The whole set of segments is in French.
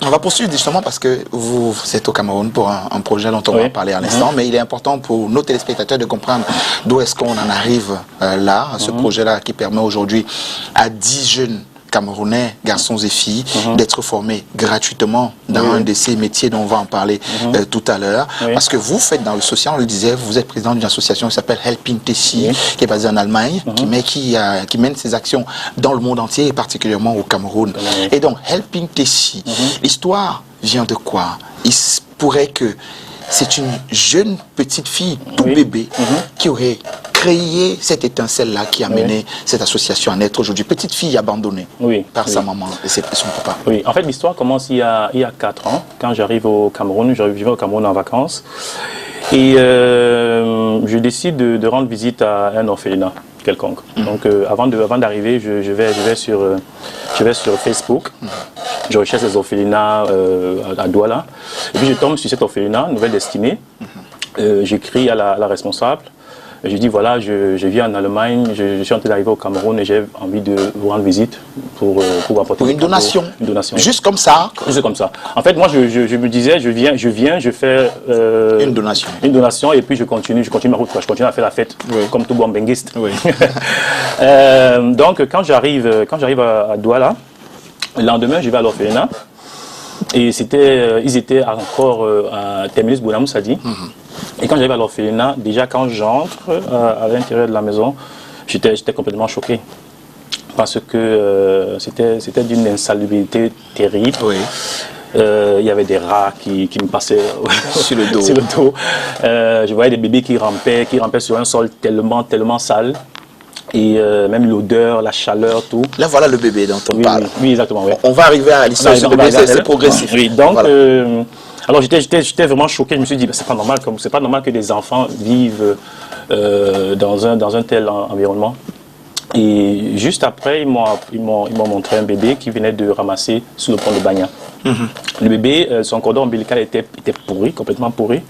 On va poursuivre justement parce que vous êtes au Cameroun pour un projet dont on va parler à l'instant, mais il est important pour nos téléspectateurs de comprendre d'où est-ce qu'on en arrive là, à ce projet-là qui permet aujourd'hui à 10 jeunes Camerounais, garçons et filles, d'être formés gratuitement dans un de ces métiers dont on va en parler tout à l'heure. Parce que vous faites dans le social, on le disait, vous êtes président d'une association qui s'appelle Helping Tessie, qui est basée en Allemagne, qui mène ses actions dans le monde entier et particulièrement au Cameroun. Et donc, Helping Tessie, l'histoire vient de quoi? Il se pourrait que c'est une jeune petite fille, tout bébé, qui aurait créé cette étincelle-là qui a mené cette association à naître aujourd'hui. Petite fille abandonnée par sa maman et son papa. Oui, en fait, l'histoire commence il y a 4 ans, quand j'arrive au Cameroun. Je vivais au Cameroun en vacances. Et je décide de rendre visite à un orphelinat quelconque. Donc, avant d'arriver, je vais sur Facebook. Je recherche les orphelinats à Douala. Et puis, je tombe sur cet orphelinat, Nouvelle Destinée. J'écris à la responsable. Je dis voilà, je vis en Allemagne, je suis en train d'arriver au Cameroun et j'ai envie de vous rendre visite pour apporter une donation. Une donation. Juste comme ça. Juste comme ça. En fait, moi, je me disais, je viens, je fais une donation. Une donation et puis je continue ma route. Je continue à faire la fête, comme tout bon benguiste. Donc, quand j'arrive à Douala, le lendemain, je vais à l'orphelinat et ils étaient encore à Terminus Bounamou Sadi. Et quand j'arrive à l'orphelinat, déjà quand j'entre à l'intérieur de la maison, j'étais complètement choqué. Parce que c'était d'une insalubrité terrible. Il y avait des rats qui me passaient sur le dos. Je voyais des bébés qui rampaient sur un sol tellement sale. Et même l'odeur, la chaleur, tout. Là, voilà le bébé dont on parle. Oui, exactement. On va arriver à l'histoire de ce bébé, c'est progressif. Oui, donc... Alors j'étais vraiment choqué, je me suis dit, c'est pas normal que des enfants vivent dans un tel environnement. Et juste après, ils m'ont montré un bébé qui venait de ramasser sous le pont de Bagna. Le bébé, son cordon ombilical était pourri, complètement pourri.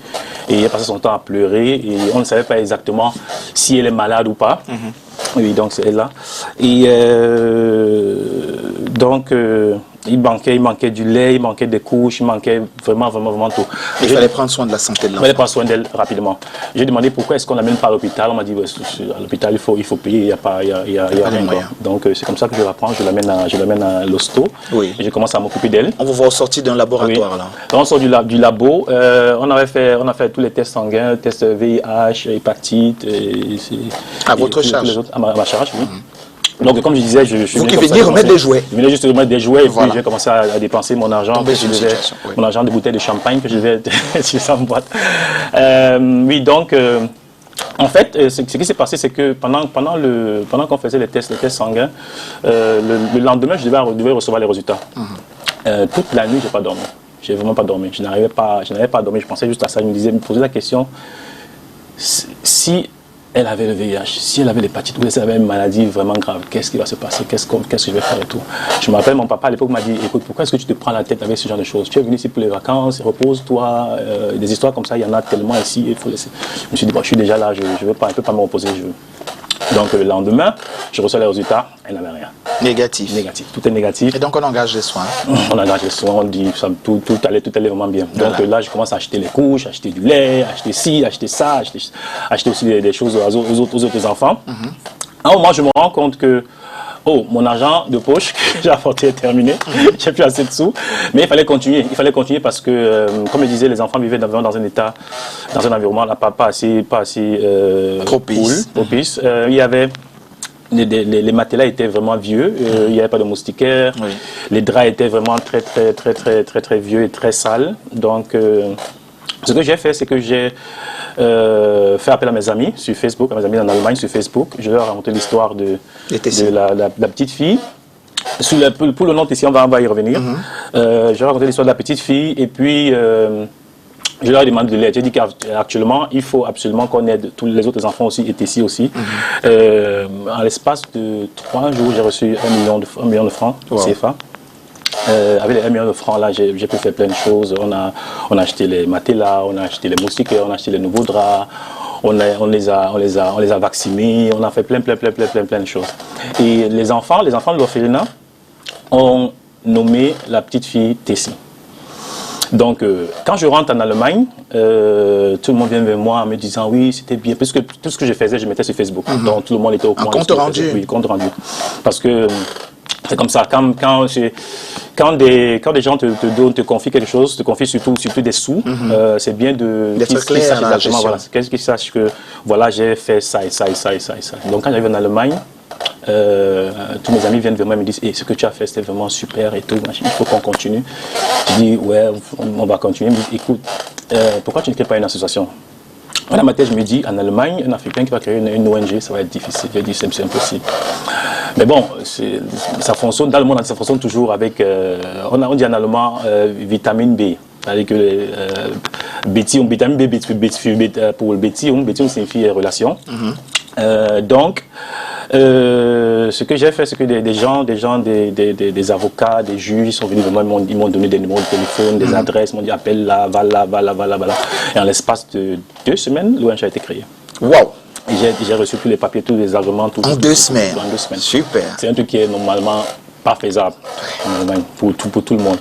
Et il a passé son temps à pleurer et on ne savait pas exactement si elle est malade ou pas. Oui, donc c'est elle là. Et donc... il manquait du lait, il manquait des couches, il manquait vraiment tout. Il fallait prendre soin de la santé de l'enfant. Il fallait prendre soin d'elle rapidement. J'ai demandé pourquoi est-ce qu'on l'amène pas à l'hôpital. On m'a dit à l'hôpital il faut payer, il n'y a pas rien. Donc c'est comme ça que je la prends, je l'amène à l'hosto. Et je commence à m'occuper d'elle. On vous voit sortir d'un laboratoire là. On sort du labo. On a fait tous les tests sanguins, tests VIH, hépatite. À votre charge. À ma charge, oui. Donc, comme je disais, vous qui veniez remettre des jouets. Je venais juste remettre des jouets et puis j'ai commencé à dépenser mon argent. Mon argent de bouteilles de champagne que je devais sur sa boîte. Oui, donc, en fait, ce qui s'est passé, c'est que pendant qu'on faisait les tests sanguins, le lendemain, je devais recevoir les résultats. Toute la nuit, je n'ai pas dormi. Je n'ai vraiment pas dormi. Je n'arrivais pas à dormir. Je pensais juste à ça. Je me posais la question, si elle avait le VIH, si elle avait l'hépatite ou si elle avait une maladie vraiment grave, qu'est-ce qui va se passer, qu'est-ce que je vais faire et tout. Je me rappelle, mon papa à l'époque m'a dit, écoute, pourquoi est-ce que tu te prends la tête avec ce genre de choses? Tu es venu ici pour les vacances, repose-toi, des histoires comme ça, il y en a tellement ici, il faut laisser. Je me suis dit, bon, je suis déjà là, je ne peux pas me reposer. Donc le lendemain, je reçois les résultats, elle n'avait rien. Négatif. Tout est négatif. Et donc on engage les soins. On engage les soins, on dit tout allait vraiment bien. Donc là, je commence à acheter les couches, acheter du lait, acheter ci, acheter ça, acheter aussi des choses aux autres enfants. À un moment, je me rends compte que mon argent de poche que j'ai apporté est terminé, j'ai plus assez de sous, mais il fallait continuer parce que, comme je disais, les enfants vivaient dans un environnement pas assez propice. Il y avait les matelas étaient vraiment vieux, il n'y avait pas de moustiquaires, les draps étaient vraiment très vieux et très sales. Donc, ce que j'ai fait, c'est que j'ai fait appel à mes amis sur Facebook, à mes amis en Allemagne sur Facebook. Je leur ai raconté l'histoire de la petite fille. Pour le nom ici, on va y revenir. Je leur ai raconté l'histoire de la petite fille et puis je leur ai demandé de l'aide. J'ai dit qu'actuellement, il faut absolument qu'on aide tous les autres enfants aussi et ici aussi. En l'espace de 3 jours, j'ai reçu 1 million de francs CFA. Avec les 1 million de francs là, j'ai pu faire plein de choses. On a acheté les matelas, on a acheté les moustiquaires, on a acheté les nouveaux draps, on les a vaccinés, on a fait plein de choses. Et les enfants de l'orphelinat ont nommé la petite fille Tessie. Donc, quand je rentre en Allemagne, tout le monde vient vers moi en me disant oui, c'était bien. Parce que tout ce que je faisais, je mettais sur Facebook. Donc, tout le monde était au courant. Un compte rendu. Oui, compte rendu. Parce que c'est comme ça. Quand des gens te confient quelque chose, te confient surtout des sous, c'est bien qu'ils sachent exactement. Voilà, qu'ils sachent que voilà, j'ai fait ça et ça et ça et ça et ça. Donc, quand j'arrive en Allemagne, tous mes amis viennent vers moi et me disent ce que tu as fait c'était vraiment super et tout, il faut qu'on continue. Je dis ouais, on va continuer. Ils me disent écoute, pourquoi tu ne crées pas une association? Dans ma tête je me dis en Allemagne, un Africain qui va créer une ONG, ça va être difficile. Je dis c'est impossible. Mais bon, ça fonctionne dans le monde, ça fonctionne toujours avec on dit en allemand vitamine B. Avec vitamine B pour le Beziehung signifie relation. Donc, ce que j'ai fait, c'est que des avocats, des juges sont venus vers moi, ils m'ont donné des numéros de téléphone, des adresses, ils m'ont dit appelle là, va là. Et en l'espace de 2 semaines, l'ONG a été créée. Wow! Et j'ai reçu tous les papiers, tous les arguments. En 2 semaines. En 2 semaines. Super. C'est un truc qui est normalement pas faisable en Allemagne pour tout le monde.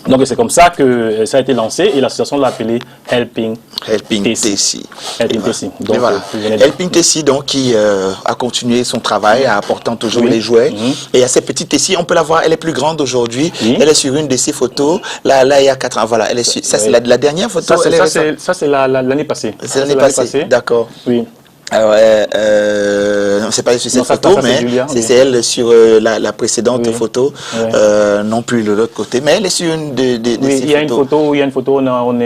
Donc c'est comme ça que ça a été lancé et l'association l'a appelé Helping Tessie. Helping Tessie. Donc, voilà. Helping Tessie donc qui a continué son travail en apportant toujours les jouets. Et il y a cette petite Tessie, on peut la voir, elle est plus grande aujourd'hui. Elle est sur une de ses photos. Là il y a 4 ans. Voilà, elle est sur, ça c'est la dernière photo. Ça c'est l'année passée. C'est l'année passée. D'accord. Oui. C'est pas sur cette photo, mais c'est elle sur la précédente photo, non plus de l'autre côté, mais elle est sur une de ces photos. Il y a une photo, on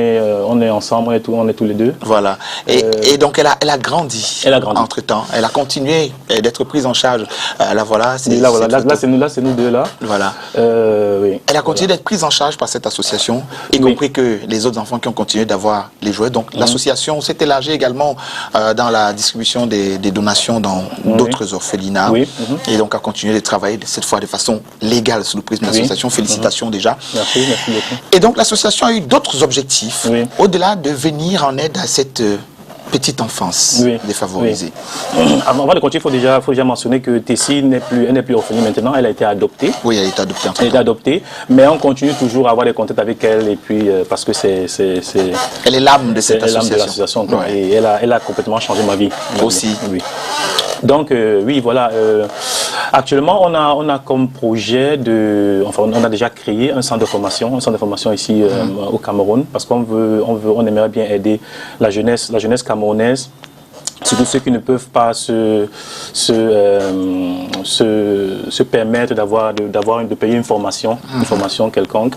est ensemble, on est tous les deux. Voilà. Et donc elle a grandi. Entre temps, elle a continué d'être prise en charge. Là voilà, c'est nous deux là. Voilà. Oui. Elle a continué d'être prise en charge par cette association, y compris que les autres enfants qui ont continué d'avoir les jouets. Donc l'association s'est élargie également dans la distribution des donations dans d'autres orphelinats et donc a continué de travailler cette fois de façon légale sous le prisme de l'association. Félicitations déjà. Merci beaucoup. Et donc l'association a eu d'autres objectifs au-delà de venir en aide à cette petite enfance défavorisée. Avant de continuer, il faut déjà mentionner que Tessie n'est plus orpheline maintenant, elle a été adoptée. Oui, elle a été adoptée. Elle a été adoptée, mais on continue toujours à avoir des contacts avec elle et puis parce que elle est l'âme de cette association. Et elle a complètement changé ma vie. Aussi. Oui. Donc oui, voilà. Actuellement, on a comme projet on a déjà créé un centre de formation ici au Cameroun, parce on aimerait bien aider la jeunesse camerounaise, surtout ceux qui ne peuvent pas se permettre de payer une formation quelconque.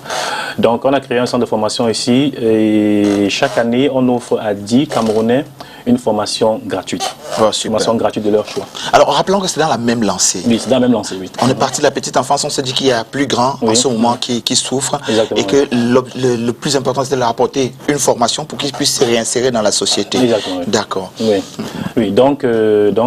Donc on a créé un centre de formation ici et chaque année on offre à 10 Camerounais une formation gratuite. Formation gratuite de leur choix. Alors rappelons que c'est dans la même lancée. Oui, c'est dans la même lancée, oui. On est parti de la petite enfance, on se dit qu'il y a plus grand en ce moment qui souffre. Exactement, et que le plus important c'est de leur apporter une formation pour qu'ils puissent se réinsérer dans la société. Exactement. Oui. D'accord. Oui, donc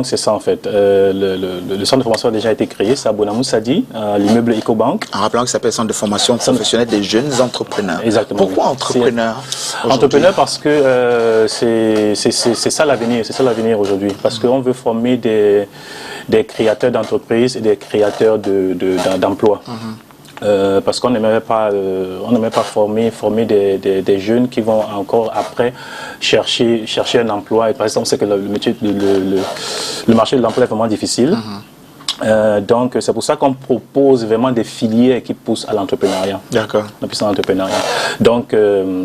c'est ça en fait. Le centre de formation a déjà été créé, c'est à Bonamoussadi, à l'immeuble EcoBank. En rappelant que ça s'appelle Centre de formation professionnelle des jeunes entrepreneurs. Exactement. Pourquoi entrepreneurs? Entrepreneurs parce que c'est ça l'avenir aujourd'hui. Parce qu'on veut former des créateurs d'entreprises et des créateurs d'emplois. Parce qu'on n'aimerait pas former des jeunes qui vont encore après chercher un emploi. Et par exemple, on sait que le marché de l'emploi est vraiment difficile. Donc c'est pour ça qu'on propose vraiment des filières qui poussent à l'entrepreneuriat. D'accord. Donc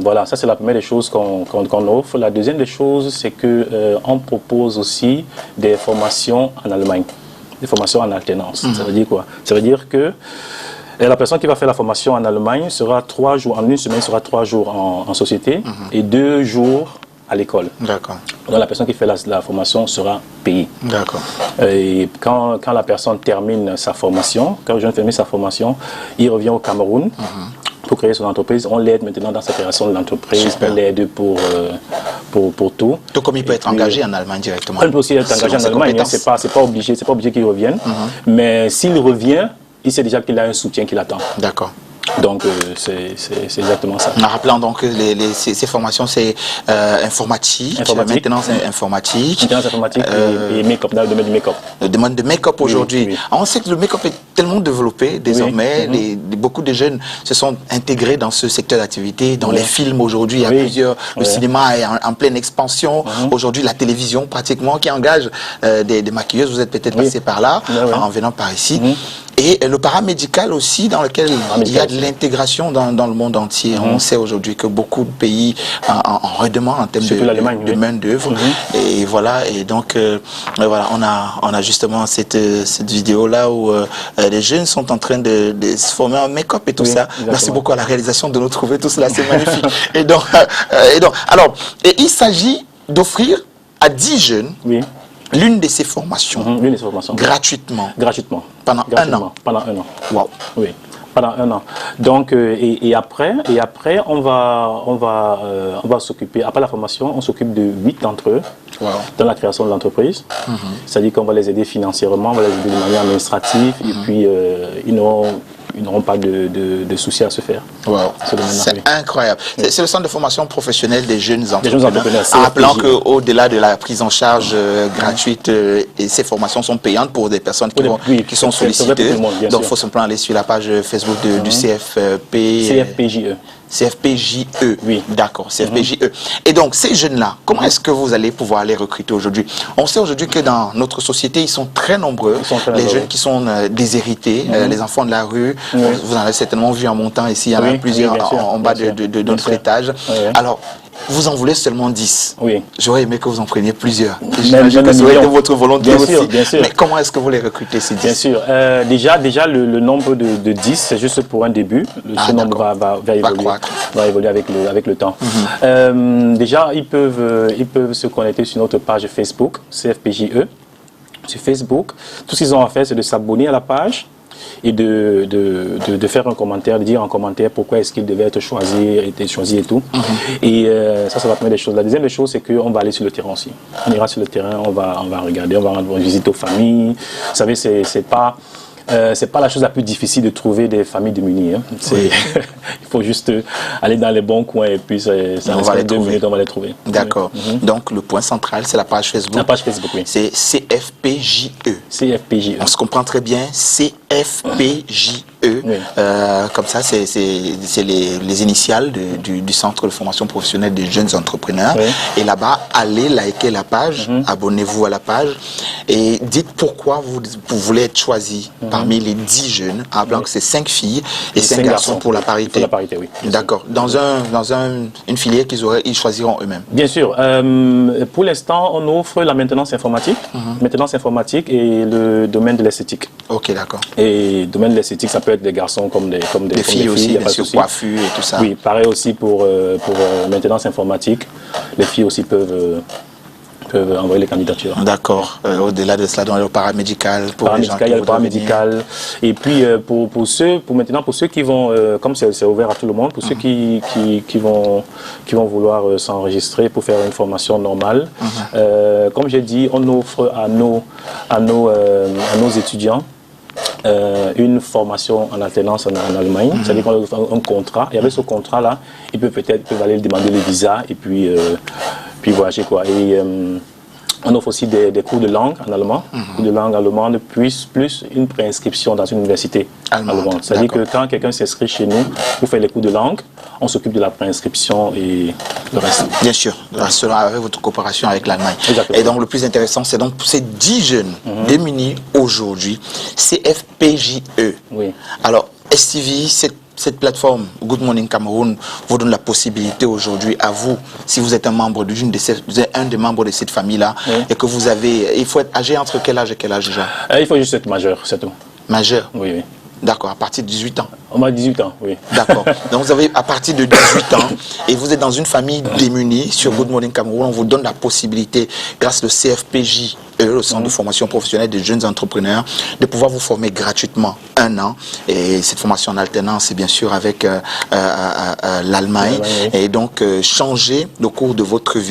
voilà, ça c'est la première des choses qu'on offre. La deuxième des choses, c'est que on propose aussi des formations en Allemagne, des formations en alternance. Ça veut dire quoi? Ça veut dire que la personne qui va faire la formation en Allemagne sera 3 jours, en une semaine sera 3 jours en société et 2 jours à l'école. D'accord. Donc la personne qui fait la formation sera payée. D'accord. Et quand la personne termine sa formation, quand le jeune termine sa formation, il revient au Cameroun pour créer son entreprise. On l'aide maintenant dans sa création de l'entreprise, on l'aide pour tout. Tout comme il peut être engagé en Allemagne directement. Il peut aussi être engagé en Allemagne, c'est pas obligé qu'il revienne. Mais s'il revient, il sait déjà qu'il a un soutien qui l'attend. D'accord. Donc, c'est exactement ça. En rappelant donc que ces formations, c'est informatique, maintenance informatique. Maintenance informatique et make-up, dans le domaine du make-up. Le domaine de make-up aujourd'hui. Oui. On sait que le make-up est tellement développé désormais. Beaucoup de jeunes se sont intégrés dans ce secteur d'activité. Dans les films aujourd'hui, il y a plusieurs. Le cinéma est en pleine expansion. Aujourd'hui, la télévision pratiquement qui engage des maquilleuses. Vous êtes peut-être passé par là en venant par ici. Et le paramédical aussi, dans lequel il y a de l'intégration dans le monde entier. On sait aujourd'hui que beaucoup de pays en redemandent en termes de main-d'œuvre. Et voilà, et donc voilà, on a justement cette vidéo-là où les jeunes sont en train de se former en make-up et tout ça. Exactement. Merci beaucoup à la réalisation de nous trouver tout cela, c'est magnifique. et donc, alors, il s'agit d'offrir à 10 jeunes l'une de ces formations, gratuitement. Pendant un an. Wow. Oui, pendant un an. Donc, et après, on va s'occuper, après la formation, on s'occupe de 8 d'entre eux dans la création de l'entreprise. C'est-à-dire qu'on va les aider financièrement, on va les aider de manière administrative, et puis ils n'auront pas de soucis à se faire. C'est incroyable. C'est le centre de formation professionnelle des jeunes entrepreneurs. En rappelant qu'au-delà de la prise en charge gratuite, et ces formations sont payantes pour des personnes qui sont sollicitées. Donc il faut simplement aller sur la page Facebook du CFPJE. CFPJE, oui, d'accord, CFPJE. Et donc, ces jeunes-là, comment est-ce que vous allez pouvoir les recruter aujourd'hui? On sait aujourd'hui que dans notre société, ils sont très nombreux, les jeunes qui sont déshérités, les enfants de la rue. Vous en avez certainement vu en montant ici, il y en a plusieurs en bas de notre étage. Alors, vous en voulez seulement 10. J'aurais aimé que vous en preniez plusieurs. J'imagine que ça aurait été votre volonté aussi. Bien sûr. Mais comment est-ce que vous les recrutez, ces 10? Bien sûr. Déjà le nombre de 10, c'est juste pour un début. Ce nombre va évoluer avec le temps. Déjà, ils peuvent se connecter sur notre page Facebook, CFPJE. Sur Facebook, tout ce qu'ils ont à faire, c'est de s'abonner à la page et de faire un commentaire, de dire en commentaire pourquoi est-ce qu'il devait être choisi et tout. Et ça va première des choses. La deuxième des choses, c'est qu'on va aller sur le terrain aussi. On ira sur le terrain, on va regarder, on va rendre visite aux familles. Vous savez, c'est pas la chose la plus difficile de trouver des familles démunies. Il faut juste aller dans les bons coins et puis ça reste 2 minutes, on va les trouver. D'accord. Donc le point central, c'est la page Facebook. La page Facebook, oui. C'est CFPJE. CFPJE. On se comprend très bien. CFPJE. Comme ça, c'est les initiales du centre de formation professionnelle des jeunes entrepreneurs. Et là-bas, allez liker la page, abonnez-vous à la page et dites pourquoi vous voulez être choisi parmi les 10 jeunes, en rappelant que c'est 5 filles et 5 garçons pour la parité. Pour la parité, oui. D'accord. Dans une filière ils choisiront eux-mêmes. Bien sûr. Pour l'instant, on offre la maintenance informatique, et le domaine de l'esthétique. Ok, d'accord. Et le domaine de l'esthétique, ça peut être des garçons comme des filles aussi, bien sûr, coiffure et tout ça. Oui, pareil aussi pour maintenance informatique. Les filles aussi peuvent envoyer les candidatures. D'accord. Au-delà de cela, dans le paramédical, il y a le paramédical. Et puis pour ceux qui vont, comme c'est ouvert à tout le monde, pour ceux qui vont vouloir s'enregistrer pour faire une formation normale, comme j'ai dit, on offre à nos étudiants une formation en alternance en Allemagne, c'est-à-dire qu'on offre un contrat, et avec ce contrat-là, ils peuvent aller demander le visa et puis voyager, quoi. Et on offre aussi des cours de langue en allemand, cours de langue allemande, plus une préinscription dans une université allemande. C'est-à-dire que quand quelqu'un s'inscrit chez nous pour faire les cours de langue, on s'occupe de la préinscription et le reste. Bien sûr, avec votre coopération avec l'Allemagne. Et donc le plus intéressant, c'est donc ces 10 jeunes démunis aujourd'hui, CFPJE. Alors, STV, cette plateforme Good Morning Cameroun vous donne la possibilité aujourd'hui à vous, si vous êtes un membre un des membres de cette famille-là, et que vous avez, il faut être âgé entre quel âge et quel âge déjà? Il faut juste être majeur, c'est tout. Majeur? Oui. D'accord, à partir de 18 ans. On a 18 ans, oui. D'accord. Donc vous avez à partir de 18 ans et vous êtes dans une famille démunie. Sur Good Morning Cameroun, on vous donne la possibilité, grâce au CFPJ, le centre de formation professionnelle des jeunes entrepreneurs, de pouvoir vous former gratuitement 1 an. Et cette formation en alternance, c'est bien sûr avec l'Allemagne. Et donc changer le cours de votre vie.